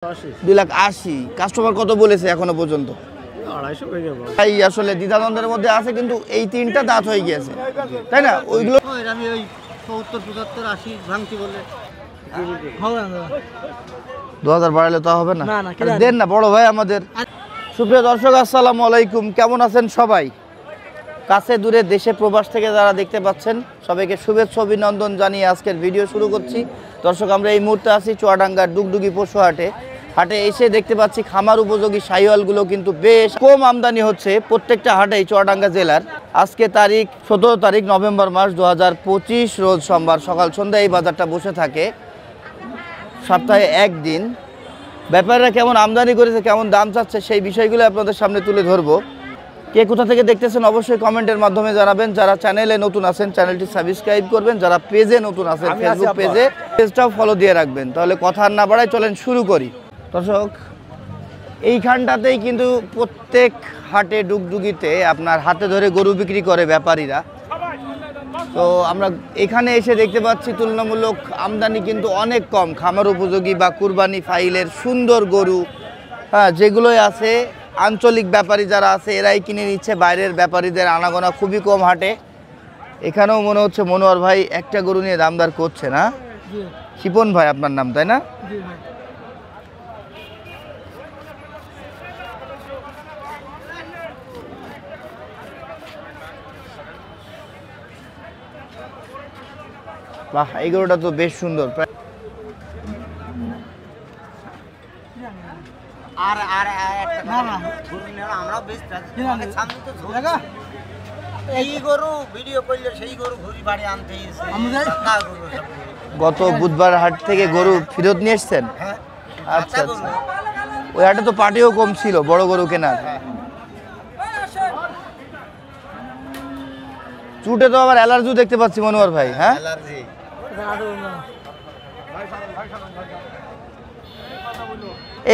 2,80,000 customer কত বলেছে এখনো পর্যন্ত? 250 হয়ে যাবে ভাই আসলে দ্বিধাদ্বন্দ্বের মধ্যে আছে, কিন্তু এই তিনটা দাঁত হয়ে গিয়েছে, তাই না? ওইগুলো আমি ওই 70, 75, 80 ভাঙতি বলে 2000 বাড়ালে তো হবে না, দেন না বড় ভাই আমাদের। সুপ্রিয় দর্শক আসসালামু আলাইকুম, কেমন আছেন সবাই? কাছে দূরে দেশে প্রবাস থেকে যারা দেখতে পাচ্ছেন সবাইকে শুভেচ্ছা অভিনন্দন জানিয়ে আজকের ভিডিও শুরু করছি। দর্শক, আমরা এই মুহূর্তে আছি চুয়াডাঙ্গার ডুগডুগি পশু হাটে এসে দেখতে পাচ্ছি খামার উপযোগী শাহিওয়ালগুলো কিন্তু বেশ কম আমদানি হচ্ছে প্রত্যেকটা হাটেই চুয়াডাঙ্গা জেলার। আজকে তারিখ 17 তারিখ নভেম্বর মাস 2025 রোজ সোমবার সকাল সন্ধ্যা এই বাজারটা বসে থাকে সপ্তাহে একদিন। ব্যাপারীরা কেমন আমদানি করেছে, কেমন দাম চাচ্ছে সেই বিষয়গুলো আপনাদের সামনে তুলে ধরবো। কে কোথা থেকে দেখতেছেন অবশ্যই কমেন্টের মাধ্যমে জানাবেন। যারা চ্যানেলে নতুন আছেন চ্যানেলটি সাবস্ক্রাইব করবেন, যারা পেজে নতুন আছেন ফেসবুক পেজটাও ফলো দিয়ে রাখবেন। তাহলে কথা না বাড়াই চলেন শুরু করি। দর্শক, এইখানটাতেই কিন্তু প্রত্যেক হাটে ডুগডুগিতে আপনার হাতে ধরে গরু বিক্রি করে ব্যাপারীরা। তো আমরা এখানে এসে দেখতে পাচ্ছি তুলনামূলক আমদানি কিন্তু অনেক কম, খামার উপযোগী বা কুরবানি ফাইলের সুন্দর গরু, হ্যাঁ, যেগুলোই আছে আঞ্চলিক ব্যাপারী যারা আছে এরাই কিনে নিচ্ছে, বাইরের ব্যাপারীদের আনাগোনা খুবই কম হাটে। এখানেও মনে হচ্ছে মনোয়ার ভাই একটা গরু নিয়ে দামদার করছে না? শিপন ভাই আপনার নাম, তাই না? বাহ, এই গরুটা তো বেশ সুন্দর। গত বুধবার হাট থেকে গরু ফেরত নিয়ে এসছেন? আচ্ছা আচ্ছা, ওই হাটে তো পাটিও কম ছিল বড় গরু কেনার। চুটে তো আবার অ্যালার্জিও দেখতে পাচ্ছি মনোয়ার ভাই। হ্যাঁ,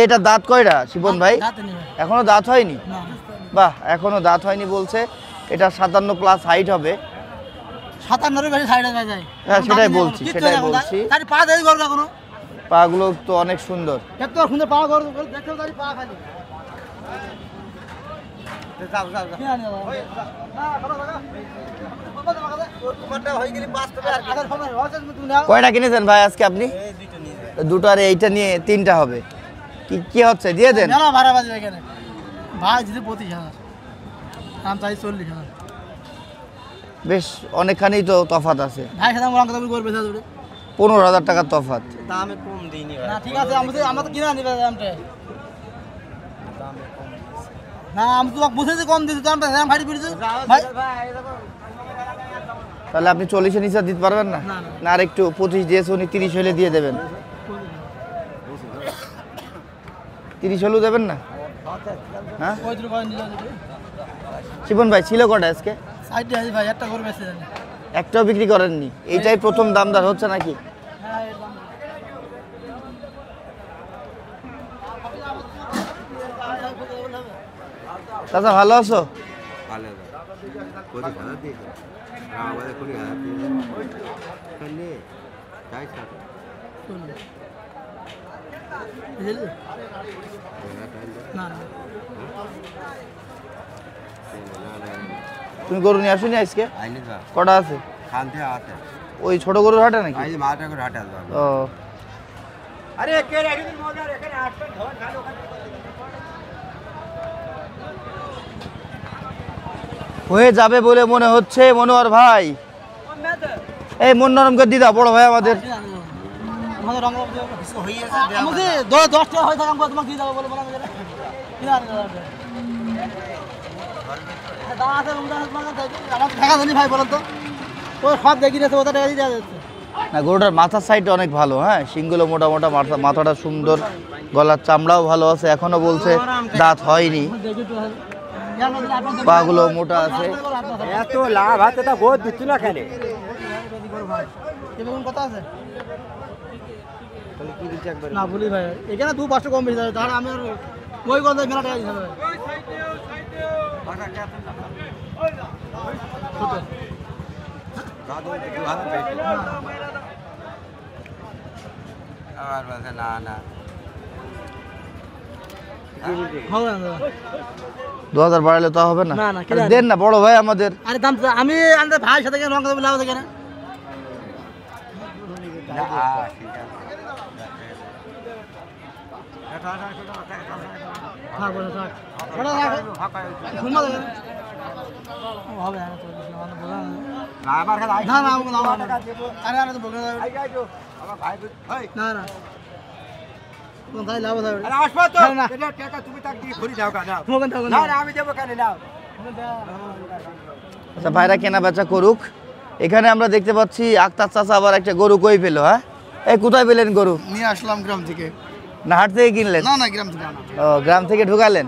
এটা দাঁত কয়টা শিপন ভাই? এখনো দাঁত হয়নি? বাহ, এখনো দাঁত হয়নি বলছে। এটা 57+ হাইট হবে। 57 বেশি সাইডে যায়। হ্যাঁ, সেটাই বলছি। পাগুলো তো অনেক সুন্দর। এত সুন্দর পা গরু দেখতে তারি পা খালি। কয়টা কিনেছেন ভাই আজকে আপনি? দুটো, আর এইটা নিয়ে 3টা হবে। কি হচ্ছে দিয়ে দেন। ভাড়া বাজবে এখানে ভাই যদি 25,000 দাম চাই 40,000। বেশ অনেকখানি তো তফাৎ আছে ভাই, সাথে আমার কথা বলবে 15,000 টাকার তফাৎ। দামে কম দেইনি ভাই। না ঠিক আছে, আমাদের কিনা নিবে দামটা। না আমি তো বুঝেছি কম দিছি দামটা, দাম ভারী পড়েছে ভাই। তাহলে আপনি 40-এর নিচে দিতে পারবেন না? না, আর একটু 25 দিয়েছে উনি, 30 হলে দিয়ে দেবেন। 30 হলেও দেবেন না? হ্যাঁ শিপন ভাই, ছিল কটা আজকে? ভাই একটা করে বেঁচে যাবে, একটাও বিক্রি করেননি? এইটাই প্রথম দামদার হচ্ছে নাকি? চাচা ভালো আছো? তুমি গরু নিয়ে আসুনি আজকে? কটা আছে? ওই ছোট গরুর হাটে নাকি? ও, হয়ে যাবে বলে মনে হচ্ছে মনোয়ার ভাই। এই মন নরম করে দিদা বড় ভাই আমাদের। না, গরুটার মাথার সাইডটা অনেক ভালো। হ্যাঁ, শিংগুলো মোটা মোটা, মাথাটা সুন্দর, গলার চামড়াও ভালো আছে। এখনো বলছে দাঁত হয়নি, পাগুলো মোটা আছে। এত লাভ হাতে তা বহুত দিচ্ছি না খেলে। কথা আছে না বলি ভাই, এখানে 2-5 কম বেশি যাবে, তাহলে আমি আর ওই কথা মেলা টাকা দিতে হবে। হবে না দাদা। 2000 বাড়ালে তো হবে না। না, না, আরে দেন না বড় ভাই আমাদের। আরে দাম তো আমি আমাদের ভাইয়ের সাথে কেন রং কথা বলে কেন? থাক বলে থাক। বড় থাক। ঘুমা দেবে। হবে না তো মানে বলা না। না না আমাকে দাও না। আরে আরে তো বলে দাও। না না। কোন তাই লাভ হবে? আরে আসবা তো না, না। এটা টাকা তুমি তাক দিয়ে ঘুরি দাও না মোগন থাকো না না আমি দেবো কেন নাও আচ্ছা ভাইরা কেনা বেচা করুক। এখানে আমরা দেখতে পাচ্ছি আক্তার চাচা আবার একটা গরু কই পেলো, হ্যাঁ? এই কোথায় পেলেন গরু? নিয়ে আসলাম গ্রাম থেকে। না হাট থেকে কিনলেন? না না গ্রাম থেকে আনা। ও গ্রাম থেকে ঢুকালেন।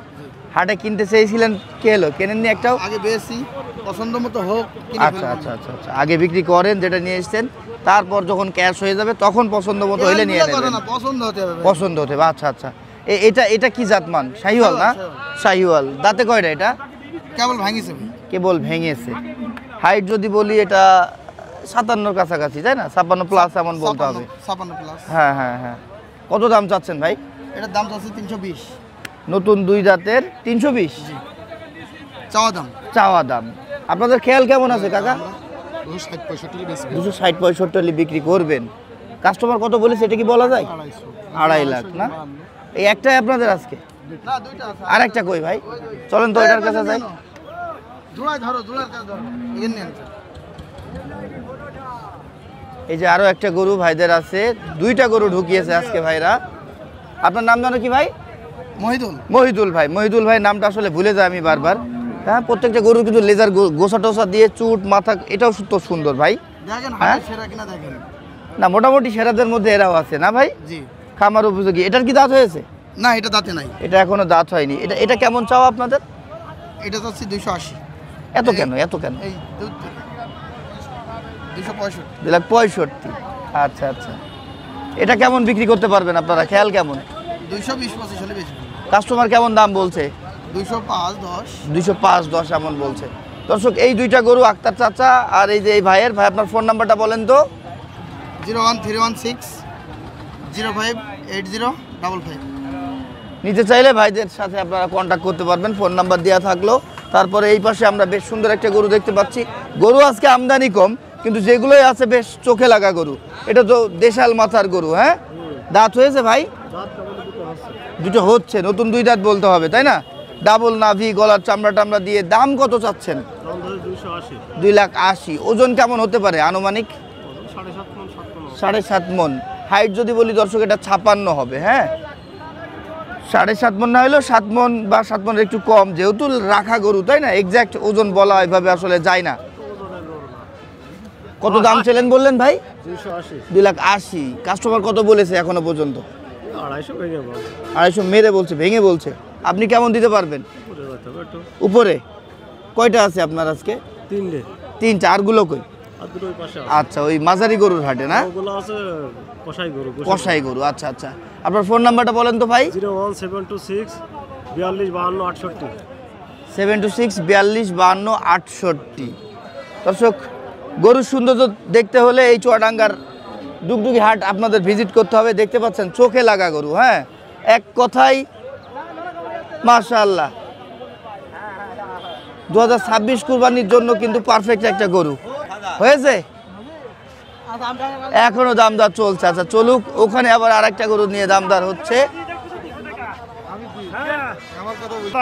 হাটে কিনতে চেয়েছিলেন, কে এলো? কেনেননি একটাও? আগে বেশি পছন্দ মতো হোক কিনে আচ্ছা আচ্ছা আচ্ছা আচ্ছা, আগে বিক্রি করেন যেটা নিয়ে এসেছেন, তারপর যখন ক্যাশ হয়ে যাবে তখন পছন্দ মতো হইলে নিয়ে নেবেন। না পছন্দ হতে হবে। পছন্দ হতে হবে, আচ্ছা আচ্ছা। এটা এটা কি জাতমান? শাহিওয়াল না? শাহিওয়াল। দাঁতে কয়টা এটা? কেবল ভাঙিছে। কেবল ভেঙেছে। হাইট যদি বলি এটা 57 কাছাকাছি, তাই না? 56 প্লাস এমন বলতে হবে। 56 প্লাস। হ্যাঁ হ্যাঁ হ্যাঁ। কত দাম চাচ্ছেন ভাই? এটার দাম আছে 320। নতুন দুই দাঁতের 320 চাওয়া দাম। চাওয়া দাম। আপনাদের খেয়াল কেমন আছে কাকা? 260-65 বেশি। 260-65 বিক্রি করবেন। কাস্টমার কত বলেছে এটা কি বলা যায়? 2.5 লাখ না? এই একটাই আপনাদের আজকে? না দুইটা আছে। আর একটা কই ভাই? চলেন তো এটার কাছে যাই। জোড়ায় ধরো, জোড়ার কাছে ধরো। এখানে নেন। এই যে আরো একটা গরু ভাইদের আছে, দুইটা গরু ঢুকিয়েছে আজকে ভাইরা। আপনার নাম জানো কি ভাই? মহিদুল। মহিদুল ভাই। মহিদুল ভাই নামটা আসলে ভুলে যাই আমি বারবার। হ্যাঁ, প্রত্যেকটা গরু কিন্তু লেজার গোসা টোসা দিয়ে চুট মাথা, এটাও তো সুন্দর ভাই। দেখেন হ্যাঁ? হাতের সেরা কিনা দেখেন। না মোটামুটি সেরাদের মধ্যে এরাও আছে না ভাই? জি। খামার উপযোগী। এটার কি দাঁত হয়েছে? না এটা দাঁতে নাই। এটা এখনো দাঁত হয়নি। এটা এটা কেমন চাও আপনাদের? এটা চাচ্ছি 280। এত কেন এত কেন? এই দুধ থেকে 265। 265। আচ্ছা আচ্ছা। এটা কেমন বিক্রি করতে পারবেন আপনারা? খেয়াল কেমন? 220-25 হলে বেশি। কাস্টমার কেমন দাম বলছে? 205-10। 205-10 এমন বলছে। দর্শক এই দুইটা গরু আক্তার চাচা আর এই যে এই ভাইয়ের ভাই, আপনার ফোন নাম্বারটা বলেন তো। 01316058055। নিতে চাইলে ভাইদের সাথে আপনারা কন্ট্যাক্ট করতে পারবেন, ফোন নাম্বার দেওয়া থাকলো। তারপরে এই পাশে আমরা বেশ সুন্দর একটা গরু দেখতে পাচ্ছি। গরু আজকে আমদানি কম, কিন্তু যেগুলোই আছে বেশ চোখে লাগা গরু। এটা তো দেশাল মাথার গরু, হ্যাঁ? দাঁত হয়েছে ভাই? দুটো হচ্ছে, নতুন দুই দাঁত বলতে হবে তাই না? ডাবল নাভি, গলার চামড়া টামড়া দিয়ে। দাম কত চাচ্ছেন? 2,80,000। ওজন কেমন হতে পারে আনুমানিক? 7.5 মন। হাইট যদি বলি দর্শক এটা 56 হবে, হ্যাঁ? 7.5 মন না হলেও 7 মন বা 7 মনের একটু কম, যেহেতু রাখা গরু তাই না? এক্সাক্ট ওজন বলা এভাবে আসলে যায় না। কত দাম ছিলেন বললেন ভাই? 2,80,000। কাস্টমার কত বলেছে এখনো পর্যন্ত? 250 মেরে বলছে, ভেঙে বলছে। আপনি কেমন দিতে পারবেন? উপরে কয়টা আছে আপনার আজকে? 3টে। আরগুলো কই? আচ্ছা, ওই মাঝারি গরুর হাটে না? কসাই গরু। আচ্ছা আচ্ছা। আপনার ফোন নাম্বারটা বলেন তো ভাই। 01726 726268। দর্শক গরুর সৌন্দর্য দেখতে হলে এই চুয়াডাঙ্গার ডুগডুগি হাট আপনাদের ভিজিট করতে হবে। দেখতে পাচ্ছেন চোখে লাগা গরু, হ্যাঁ? এক কথায় মাশাআল্লাহ। 2026 কুরবানির জন্য কিন্তু পারফেক্ট একটা গরু হয়েছে। এখনো দামদার চলছে। আচ্ছা চলুক, ওখানে আবার আরেকটা গরু নিয়ে দামদার হচ্ছে।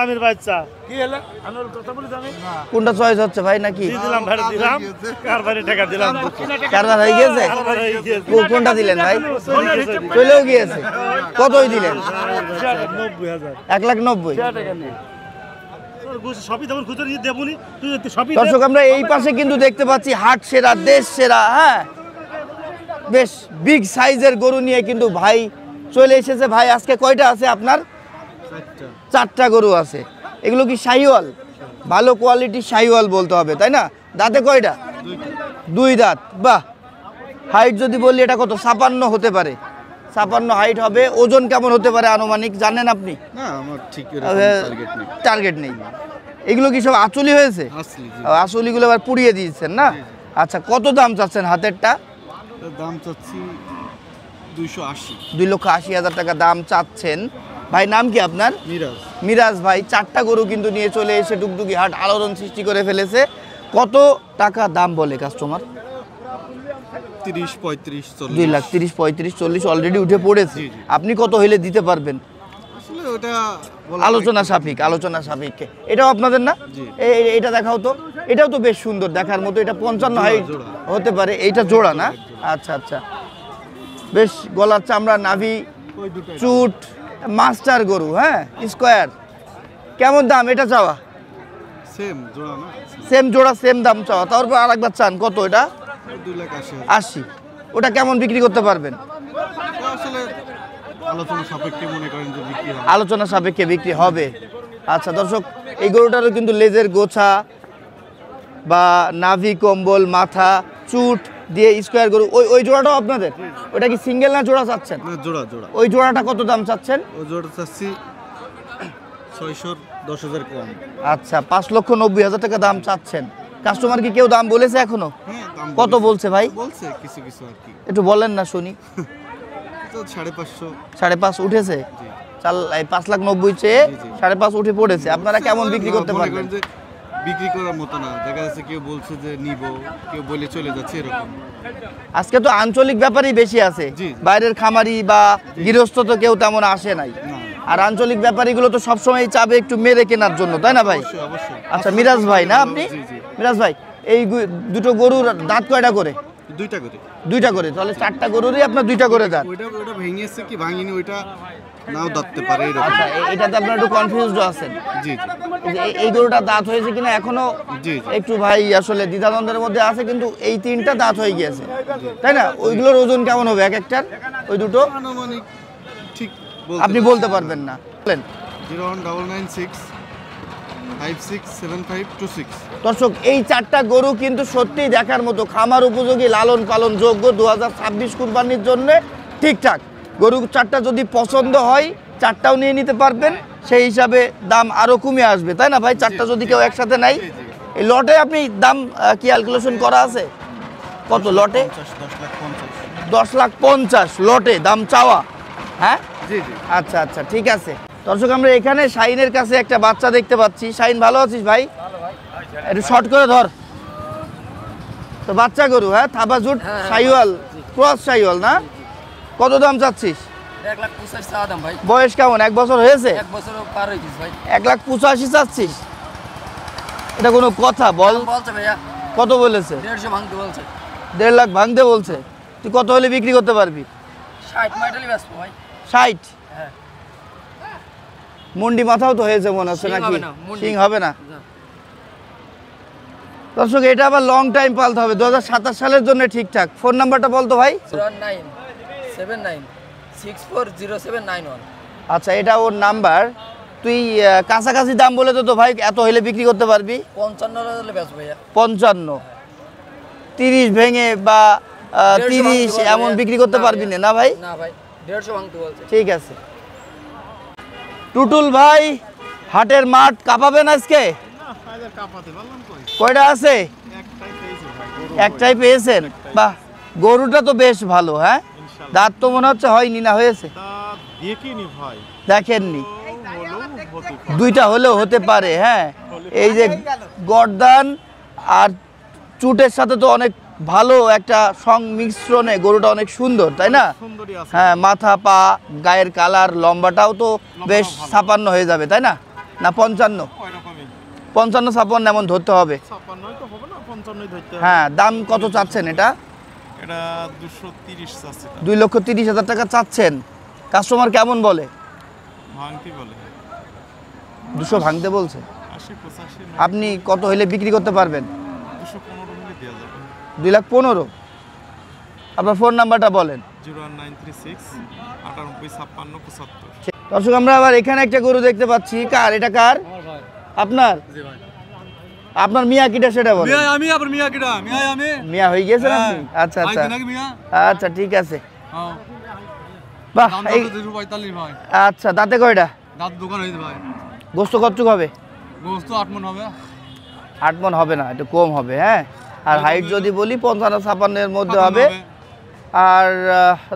আমির বাচ্চা কি হলো আমি কথা বলি জানি কোনটা চয়েস হচ্ছে ভাই নাকি? দিলাম ভাই দিলাম কারবারে টাকা দিলাম কারবার হয়ে গেছে? কোনটা দিলেন ভাই? চলেও গিয়েছে। কতই দিলেন? 1,90,000 টাকা নেই সবই তেমন খুচরা দিয়ে দেবনি তুই সবই। দর্শক আমরা এই পাশে কিন্তু দেখতে পাচ্ছি হাট সেরা, দেশ সেরা, হ্যাঁ? বেশ বিগ সাইজের গরু নিয়ে কিন্তু ভাই চলে এসেছে। ভাই আজকে কয়টা আছে আপনার? 4টা গরু আছে। এগুলো কি শাহিওয়াল? ভালো কোয়ালিটির শাহিওয়াল বলতে হবে তাই না? দাঁতে কয়টা? 2 দাঁত। বাহ। হাইট যদি বলি এটা কত? 56 হতে পারে। 56 হাইট হবে। ওজন কেমন হতে পারে আনুমানিক জানেন আপনি? না আমার ঠিক টার্গেট নেই। এগুলো কি সব আঁচলি হয়েছে? আসলিগুলো আবার পুড়িয়ে দিয়েছেন না? আচ্ছা কত দাম চাচ্ছেন হাতেরটা? দাম চাচ্ছি 280। 2,80,000 টাকা দাম চাচ্ছেন। ভাই নাম কি আপনার? মিরাজ। মিরাজ ভাই 4টা গরু কিন্তু নিয়ে চলে এসে ডুগডুগি হাট আলোড়ন সৃষ্টি করে ফেলেছে। কত টাকা দাম বলে কাস্টমার? 30, 35, 40। 2 লাখ 30, 35, 40 অলরেডি উঠে পড়েছে। জি, জি। আপনি কত হইলে দিতে পারবেন? আসলে ওটা আলোচনা সাপেক্ষে। এটাও আপনাদের না? জি। এটা দেখাও তো। এটাও তো বেশ সুন্দর দেখার মতো। এটা 55 হাইট জোড়া। হতে পারে। এইটা জোড়া না? আচ্ছা আচ্ছা, বেশ গলার চামড়া, নাভি, ওই দুটোই চুট, মাস্টার গরু, হ্যাঁ, স্কোয়ার। কেমন দাম এটা চাওয়া? সেম জোড়া না, সেম জোড়া সেম দাম চাওয়া। তারপর আর একবার চান কত? এটা 2,80,000। 80। ওটা কেমন বিক্রি করতে পারবেন? আসলে আলোচনা সাপেক্ষে মনে করেন যে বিক্রি হয়। আলোচনা সাপেক্ষে বিক্রি হবে। আচ্ছা দর্শক, এই গরুটারও কিন্তু লেজের গোছা বা নাভি, কম্বল, মাথা, চুট দিয়ে স্কোয়ার গরু। ওই জোড়াটাও আপনাদের? ওটা কি সিঙ্গেল না জোড়া চাচ্ছেন? না, জোড়া। ওই জোড়াটা কত দাম চাচ্ছেন? ও জোড়া চাচ্ছি 610,000 কম। আচ্ছা, 5,90,000 টাকা দাম চাচ্ছেন। কাস্টমার কি কেউ দাম বলেছে এখনো? হ্যাঁ, দাম কত বলছে ভাই? বলছে কিছু আর কি। একটু বলেন না শুনি। তো 550। 5.5 উঠেছে? জি। 5,90,000 চেয়ে জি, জি। 5.5 উঠে পড়েছে। আপনারা কেমন বিক্রি করতে মনে পারবেন? করেন যে বিক্রি করার মতো না, দেখা যাচ্ছে কেউ বলছে যে নিব, কেউ বলে চলে যাচ্ছে এরকম। আজকে তো আঞ্চলিক ব্যাপারই বেশি আছে। জি। বাইরের খামারি বা গৃহস্থ তো কেউ তেমন আসে নাই। না। আর আঞ্চলিক ব্যাপারীগুলো তো সবসময় চাবে একটু মেরে কেনার জন্য, তাই না ভাই? অবশ্যই। আচ্ছা, মিরাজ ভাই না আপনি? জি, জি। মিরাজ ভাই, এই দুটো গরুর দাঁত কয়টা করে? দুইটা করে। 2টা করে, তাহলে 4টা গরুরই আপনার 2টা করে দাঁত। ওইটা ভেঙেছে কি ভাঙিনি, ওইটা নাও ধরতে পারে এরকম। আচ্ছা, এটাতে আপনার একটু কনফিউজড আছেন। জি, জি। এই গরুটা দাঁত হয়েছে কিনা এখনো জি, জি। একটু ভাই আসলে দ্বিধাদ্বন্দ্বের মধ্যে আছে, কিন্তু এই 3টা দাঁত হয়ে গিয়েছে, তাই না? ওইগুলোর ওজন কেমন হবে এক একটার? ওই দুটো আনুমানিক ঠিক আপনি বলতে পারবেন না, বলেন। 01996 567526। দর্শক, এই 4টা গরু কিন্তু সত্যিই দেখার মতো, খামার উপযোগী, লালন পালন যোগ্য, 2026 কুরবানির জন্য ঠিকঠাক। গরু 4টা যদি পছন্দ হয় 4টাও নিয়ে নিতে পারবেন, সেই হিসাবে দাম আরও কমে আসবে, তাই না ভাই? 4টা যদি কেউ একসাথে নেয়, এই লটে আপনি দাম কি ক্যালকুলেশন করা আছে? কত লটে? 10,50,000 লটে দাম চাওয়া, হ্যাঁ? জি, জি। আচ্ছা আচ্ছা, ঠিক আছে। দর্শক, আমরা এখানে শাইনের কাছে একটা বাচ্চা দেখতে পাচ্ছি। শাইন, ভালো আছিস ভাই? একটু শর্ট করে ধর তো। বাচ্চা গরু, হ্যাঁ, থাবা জুট শাইওয়াল, ক্রস শাইওয়াল না? কত দাম চাচ্ছিস? 1,85,000 চাওয়া দাম ভাই। বয়স কেমন? 1 বছর হয়েছে? 1 বছরও পার হয়ে গেছে ভাই। 1,85,000 চাচ্ছিস? এটা কোনো কথা বল? দাম বলছে ভাইয়া কত বলেছে? 150 ভাঙতে বলছে। 1.5 লাখ ভাঙতে বলছে। তুই কত হলে বিক্রি করতে পারবি? 60 মাইটালি ব্যস্ত ভাই। 60? হ্যাঁ। মুন্ডি মাথাও তো হয়েছে মনে হচ্ছে শিং নাকি? হবে না, মুন্ডি। সিং হবে না? না। দর্শক, এটা আবার লং টাইম পালতে হবে, 2027 সালের জন্য ঠিকঠাক। ফোন নাম্বারটা বলতো ভাই। 01979640791। আচ্ছা, এটা ওর নাম্বার। তুই কাছাকাছি দাম বলে তো ভাই এত হলে বিক্রি করতে পারবি? 55 হলে ব্যস্ত ভাইয়া। 55, 30 ভেঙে বা 150 30 ভাঙতে এমন বলছে বিক্রি করতে ভাইয়া। পারবি না? না ভাই? না ভাই, 150 ভাঙতে বলছে। ঠিক আছে। টুটুল ভাই, হাটের মাঠ কাঁপাবেন আজকে? কয়টা আছে? একটাই পেয়েছেন? বাহ, গরুটা তো বেশ ভালো, হ্যাঁ? দাঁত তো মনে হচ্ছে হয়নি, না হয়েছে? দেখেননি? 2টা হলেও হতে পারে, হ্যাঁ। এই যে গর্দান আর চুটের সাথে তো অনেক ভালো একটা সংমিশ্রণে গরুটা অনেক সুন্দর, তাই না? হ্যাঁ, মাথা, পা, গায়ের কালার, লম্বাটাও তো বেশ 56 হয়ে যাবে, তাই না? না 55? 55-56 এমন ধরতে হবে। হ্যাঁ, দাম কত চাচ্ছেন এটা? এটা 230 চাচ্ছে। 2,30,000 টাকা চাচ্ছেন। কাস্টমার কেমন বলে? ভাঙতি বলে 200 ভাঙতে বলছে। 80-85। আপনি কত হলে বিক্রি করতে পারবেন? 215 হলে দেওয়া যাবে। 2,15,000। আপনার ফোন নাম্বারটা বলেন। 01936 9856 75। দর্শক, আমরা আবার এখানে একটা গরু দেখতে পাচ্ছি। কার এটা? কার? আপনার? জি ভাই। আপনার মিয়া কিটা সেটা বলেন। আমি আবার মিয়া কিডা? আমি মিয়া হয়ে গেছেন আপনি? আচ্ছা আচ্ছা নাকি মিয়া? আচ্ছা, ঠিক আছে। হ্যাঁ। বাহ, দাম এই 245 ভাই। আচ্ছা, দাঁতে কয়টা? দাঁত দোকান হইছে ভাই। গোস্ত কতটুক হবে? গোস্ত 8 মণ হবে। 8 মণ হবে না, একটু কম হবে, হ্যাঁ। আর হাইট যদি বলি 55-56 এর মধ্যে হবে। আর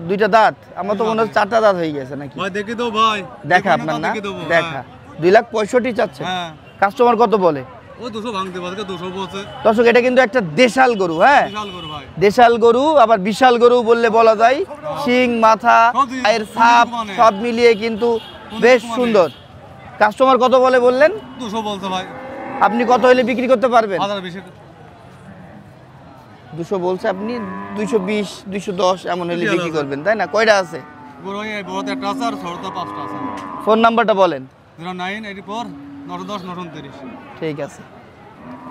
2টা দাঁত, আমার তো মনে হচ্ছে 4টা দাঁত হয়ে গেছে নাকি? ভাই দেখে দাও ভাই। দেখা আপনার না? দেখা 2,65,000 চাচ্ছে। হ্যাঁ কাস্টমার কত বলে? ও 200 ভাঙতে পারে, 200 বলছে। দর্শক এটা কিন্তু একটা দেশাল গরু, হ্যাঁ বিশাল গরু ভাই। দেশাল গরু, আবার বিশাল গরু বললে বলা যায়। শিং, মাথা, এর ছাপ সব মিলিয়ে কিন্তু বেশ সুন্দর। কাস্টমার কত বলে বললেন? 200 বলছে ভাই। আপনি কত হলে বিক্রি করতে পারবেন? 1020 200 বলছে, আপনি 220, 210 এমন হলে বিক্রি করবেন, তাই না? কয়টা আছে? গরু এই বড় একটা আছে আর ছোটটা 5টা আছে। ফোন নাম্বারটা বলেন। 0984 910 929। ঠিক আছে।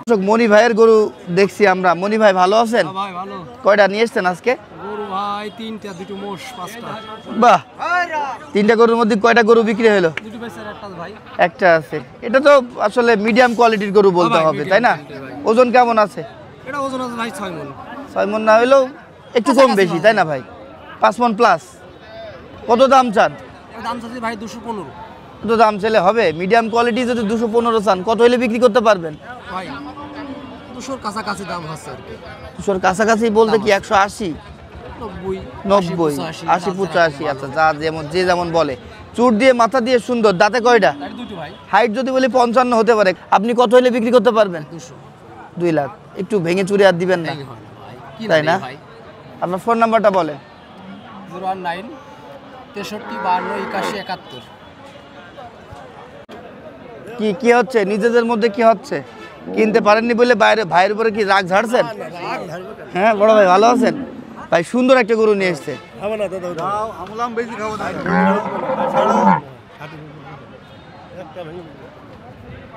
দর্শক মনি ভাইয়ের গরু দেখছি আমরা। মনি ভাই ভালো আছেন? ভাই ভালো। কয়টা নিয়ে এসছেন আজকে? গরু ভাই 3টা, 2টো মোষ 5টা। বাহ, 3টা গরুর মধ্যে কয়টা গরু বিক্রি হলো? 2টো বেচার একটা ভাই। একটা আছে। এটা তো আসলে মিডিয়াম কোয়ালিটির গরু বলতে ভাই, হবে, medium তাই না? quality ভাই। ওজন কেমন আছে? এটা ওজন আছে ভাই 6 মণ। 6 মণ না হলেও একটু কম বেশি, তাই না ভাই? 5 মণ প্লাস। কত দাম চান? এর দাম চাচ্ছি ভাই 215। কত দাম চাইলে হবে? মিডিয়াম কোয়ালিটি যদি 215 চান, কত হলে বিক্রি করতে পারবেন? ভাই 200 এর কাছাকাছি দাম হচ্ছে আর কি। 200 কাছাকাছি বলতে কি 180, 90, 90, 80, 85? আচ্ছা, যা যেমন যে যেমন বলে। চুট দিয়ে মাথা দিয়ে সুন্দর, দাঁতে কয়টা? আর দুটো ভাই হাইট যদি বলি 55 হতে পারে। আপনি কত হলে বিক্রি করতে পারবেন? 200। 2 লাখ। একটু ভেঙে চুরে আর দিবেন না, ভাই কি তাই না? ভাই আপনার ফোন নাম্বারটা বলেন। 019 63 52 81 71। কি কি হচ্ছে নিজেদের মধ্যে, কি হচ্ছে? কিনতে পারেননি বলে বাইরে ভাইয়ের উপরে কি রাগ ঝাড়ছেন? হ্যাঁ বড় ভাই ভালো আছেন? ভাই সুন্দর একটা গরু নিয়ে এসছে। আমলাম বেশি খাবো না।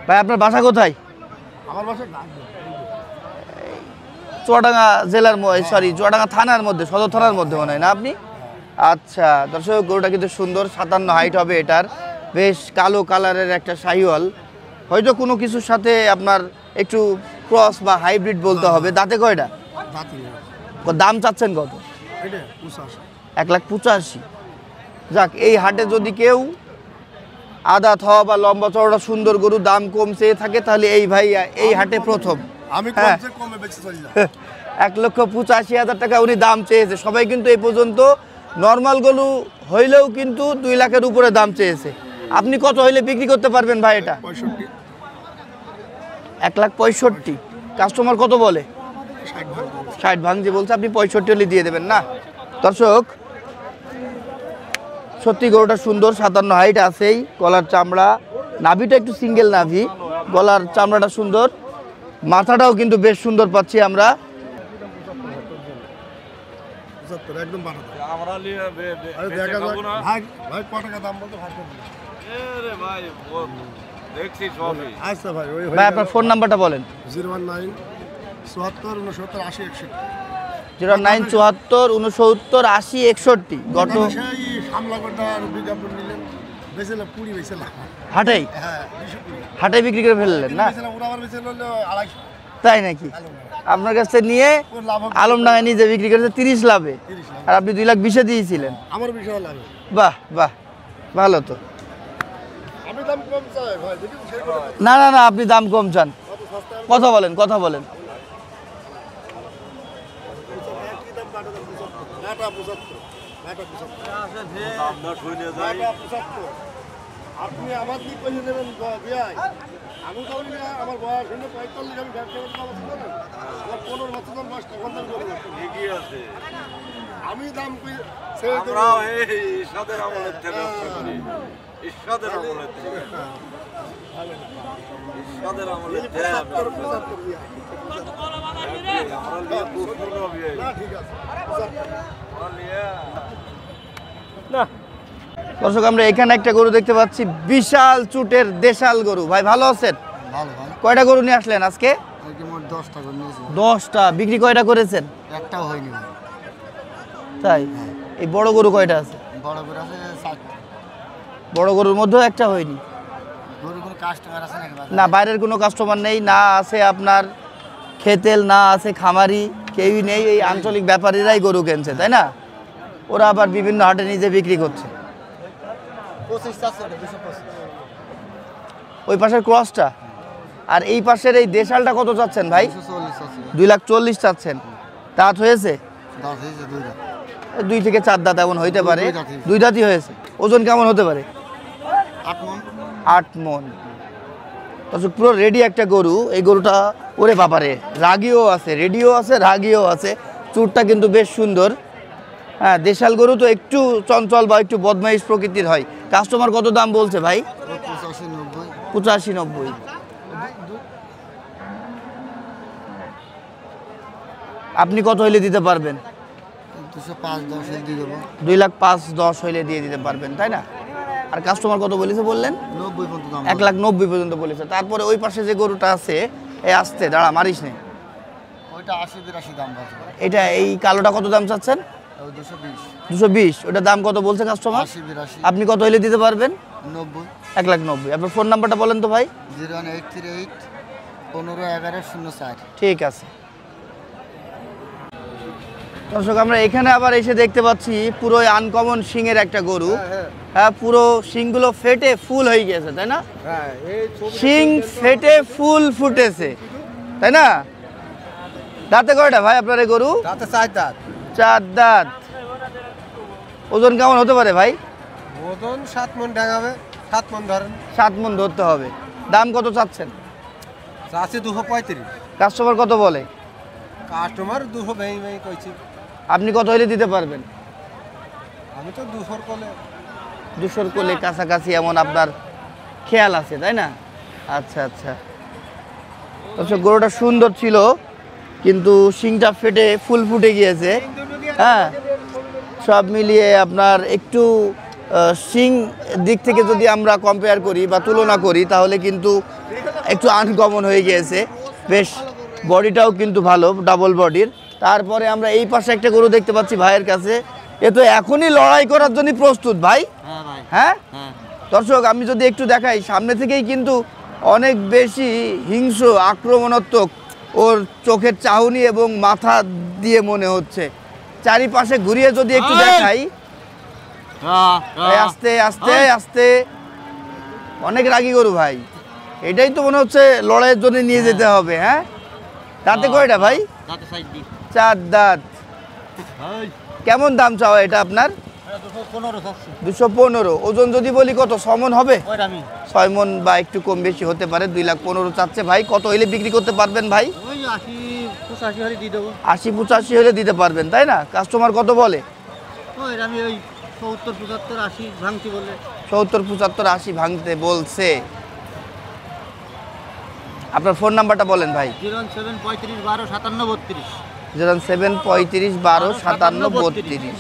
ভাই আপনার বাসা কোথায়? আমার বাসা চুয়াডাঙ্গা জেলার, সরি চুয়াডাঙ্গা থানার মধ্যে, সদর থানার মধ্যে মনে হয় না আপনি? আচ্ছা দর্শক, গরুটা কিন্তু সুন্দর, 57 হাইট হবে এটার। বেশ কালো কালারের একটা শাহিওয়াল, হয়তো কোনো কিছুর সাথে আপনার একটু ক্রস বা হাইব্রিড বলতে হবে। দাঁতে কয়টা? দাম চাচ্ছেন কত? 1,85,000। যাক, এই হাটে যদি কেউ আদাত হওয়া বা লম্বা চওড়া সুন্দর গরু দাম কম চেয়ে থাকে, তাহলে এই ভাই এই হাটে প্রথম। আমি হ্যাঁ। কমে বেশি চলি না। 1,85,000 টাকা উনি দাম চেয়েছে। সবাই কিন্তু এই পর্যন্ত নর্মাল গরু হইলেও কিন্তু 2 লাখের উপরে দাম চেয়েছে। আপনি কত হইলে বিক্রি করতে পারবেন ভাই এটা? 65 1,65,000। কাস্টমার কত বলে? 60 ভাঙছে বলছে, আপনি 65 হলে দিয়ে দেবেন না? দর্শক সত্যি গরুটা সুন্দর, 57 হাইট আছেই। গলার চামড়া, নাভিটা একটু সিঙ্গেল নাভি, গলার চামড়াটা সুন্দর, মাথাটাও কিন্তু বেশ সুন্দর পাচ্ছি আমরা। 75 একদম বানাতে আমরা আরে দেখা যাক ভাই ভাই কত টাকা দাম বলতে ভাই রে ভাই দেখছি সবই। আচ্ছা ভাই ওই ভাই আপনার ফোন নাম্বারটা বলেন। 019 74 69 80 61। 0974 69 80 61। গত সেই সামলাগড়টা আর বিজ্ঞাপন নিলেন, বেচেলাম 20 বেচেলাম। হাটেই হ্যাঁ 20 হাটে বিক্রি করে ফেললেন না? বেচেলাম, ওরা আবার বেচেল হলো 250। তাই নাকি? আপনার কাছ থেকে নিয়ে ওর লাভ হবে আলমডাঙ্গায় নিজে বিক্রি করেছে 30 লাভে, 30 লাখ। আর আপনি 2,20,000 দিয়েছিলেন। আমার বিষয় লাভ। বাহ বাহ, ভালো তো। আমি দাম কম চাই ভাই, দেখি সেই করে না না না, আপনি দাম কম চান। কত সস্তা কথা বলেন, কথা বলেন। কি দাম কাটা দাম 75 কাটা 75 কাটা 75 আমরা শুনে যাই। কাটা 75। আপনি আমার দিক কইলে নেবেন ভাই। আমি তো বলি না, আমার বয়স হলো 45, আমি ব্যবসা করতে পারছি না। আমার 15 বছর দাম বয়স তখন দাম করে ঠিকই আছে। আমি দাম কই ছেড়ে দেব। আমরাও এই ইরশাদের আমলের থেকে ব্যবসা করি। ইরশাদের আমলের থেকে। ইরশাদের আমলের থেকে আমরা লিয়ে দুপুর হবে। না ঠিক আছে 75। আমরা লিয়ে দর্শক আমরা এখানে একটা গরু দেখতে পাচ্ছি, বিশাল চুটের দেশাল গরু। ভাই ভালো আছেন? ভালো ভাই, কয়টা গরু নিয়ে আসলেন আজকে? আজকে মোট 10 টাকা নিয়েছি, 10টা। বিক্রি কয়টা করেছেন? একটাও হয়নি ভাই। তাই? এই বড় গরু কয়টা আছে? বড় করে আছে 60। বড় গরুর মধ্যেও একটা হয়নি? গরু কোনো কাস্টমার আছে নাকি বাজারে? না, বাইরের কোনো কাস্টমার নেই, না আছে আপনার খেতেল, না আছে খামারি, কেউই নেই। এই আঞ্চলিক ব্যাপারীরাই গরু কিনছে, তাই না? ওরা আবার বিভিন্ন হাটে নিজে বিক্রি করছে। 25 আছে, 225। ওই পাশের ক্রসটা আর এই পাশের এই দেশালটা কত চাচ্ছেন ভাই? 240 আছে। 2,40,000 চাচ্ছেন। দাঁত হয়েছে? 10 হয়েছে দুইটা। 2 থেকে 4 দাঁত এমন হইতে পারে। দুই দাঁতই। 2 দাঁতই হয়েছে। ওজন কেমন হতে পারে? 8 মণ। 8 মণ। দর্শক পুরো রেডি একটা গরু। এই গরুটা ওরে বাবারে রাগিও আছে, রেডিও আছে, রাগিও আছে। চুরটা কিন্তু বেশ সুন্দর। হ্যাঁ, দেশাল গরু তো একটু চঞ্চল বা একটু বদমাইশ প্রকৃতির হয়। কাস্টমার কত দাম বলছে ভাই? 85-90। আপনি কত হইলে দিতে পারবেন? 205-10 দিয়ে দেবো। 2,05,10 হইলে দিয়ে দিতে পারবেন, তাই না? আর কাস্টমার কত বলেছে বললেন? 90 পর্যন্ত দাম। 1,90,000 পর্যন্ত বলেছে। তারপরে ওই পাশে যে গরুটা আছে, এই আসতে দাঁড়া মারিস নে, ওইটা 80-82 দাম বলছে। এটা এই কালোটা কত দাম চাচ্ছেন? 220। 220। ওটার দাম কত বলছে কাস্টমার? 80-82। আপনি কত হইলে দিতে পারবেন? 90। 1,90,000। আপনার ফোন নাম্বারটা বলেন তো ভাই। 01838 151104। ঠিক আছে। দর্শক আমরা এখানে আবার এসে দেখতে পাচ্ছি পুরো আনকমন শিংয়ের একটা গরু। হ্যাঁ, পুরো শিংগুলো ফেটে ফুল হয়ে গেছে, তাই না? শিং ফেটে ফুল ফুটেছে, তাই না? দাঁতে কয়টা ভাই আপনার এই গরু? রাতে 4 দাঁত। 4 দাঁত। ওজন কেমন হতে পারে ভাই? ওজন 7 মণ ডাঙাবে। 7 মণ ধরেন। 7 মণ ধরতে হবে। দাম কত চাচ্ছেন? আছে 235। কাস্টমার কত বলে? কাস্টমার 200 ভেই কইছি। আপনি কত হইলে দিতে পারবেন? আমি তো 200 কোলে। 200 কোলে কাছাকাছি এমন আপনার খেয়াল আছে, তাই না? আচ্ছা আচ্ছা। দর্শক গরুটা সুন্দর ছিল, কিন্তু শিংটা ফেটে ফুল ফুটে গিয়েছে। হ্যাঁ, সব মিলিয়ে আপনার একটু শিং দিক থেকে যদি আমরা কম্পেয়ার করি বা তুলনা করি, তাহলে কিন্তু একটু আনকমন হয়ে গিয়েছে। বেশ বডিটাও কিন্তু ভালো, ডাবল বডির। তারপরে আমরা এই পাশে একটা গরু দেখতে পাচ্ছি ভাইয়ের কাছে। এ তো এখনই লড়াই করার জন্য প্রস্তুত ভাই। হ্যাঁ ভাই। হ্যাঁ হ্যাঁ। দর্শক আমি যদি একটু দেখাই, সামনে থেকেই কিন্তু অনেক বেশি হিংস্র, আক্রমণাত্মক ওর চোখের চাহনি এবং মাথা দিয়ে মনে হচ্ছে। চারিপাশে ঘুরিয়ে যদি একটু দেখাই, এই আস্তে আস্তে আস্তে, অনেক রাগী গরু ভাই। এটাই তো মনে হচ্ছে লড়াইয়ের জন্য নিয়ে যেতে হবে। হ্যাঁ, দাঁতে কয়টা ভাই? রাতে 4 দিন। 4 দাঁত। কেমন দাম চাওয়া এটা আপনার? 215 চাচ্ছি। 215। ওজন যদি বলি কত, 6 মণ হবে? ওইটা আমি 6 মণ বা একটু কম বেশি হতে পারে। 2,15,000 চাচ্ছে ভাই। কত হইলে বিক্রি করতে পারবেন ভাই? ওই 80-85 হলে দিয়ে দেবো। 80-85 হলে দিতে পারবেন, তাই না? কাস্টমার কত বলে? ওই আমি ওই 70-75-80 ভাঙতি বলে। 70-75-80 ভাঙতে বলছে। আপনার ফোন নাম্বারটা বলেন ভাই। 017 35 12 57 32। 07 35 12 57 32।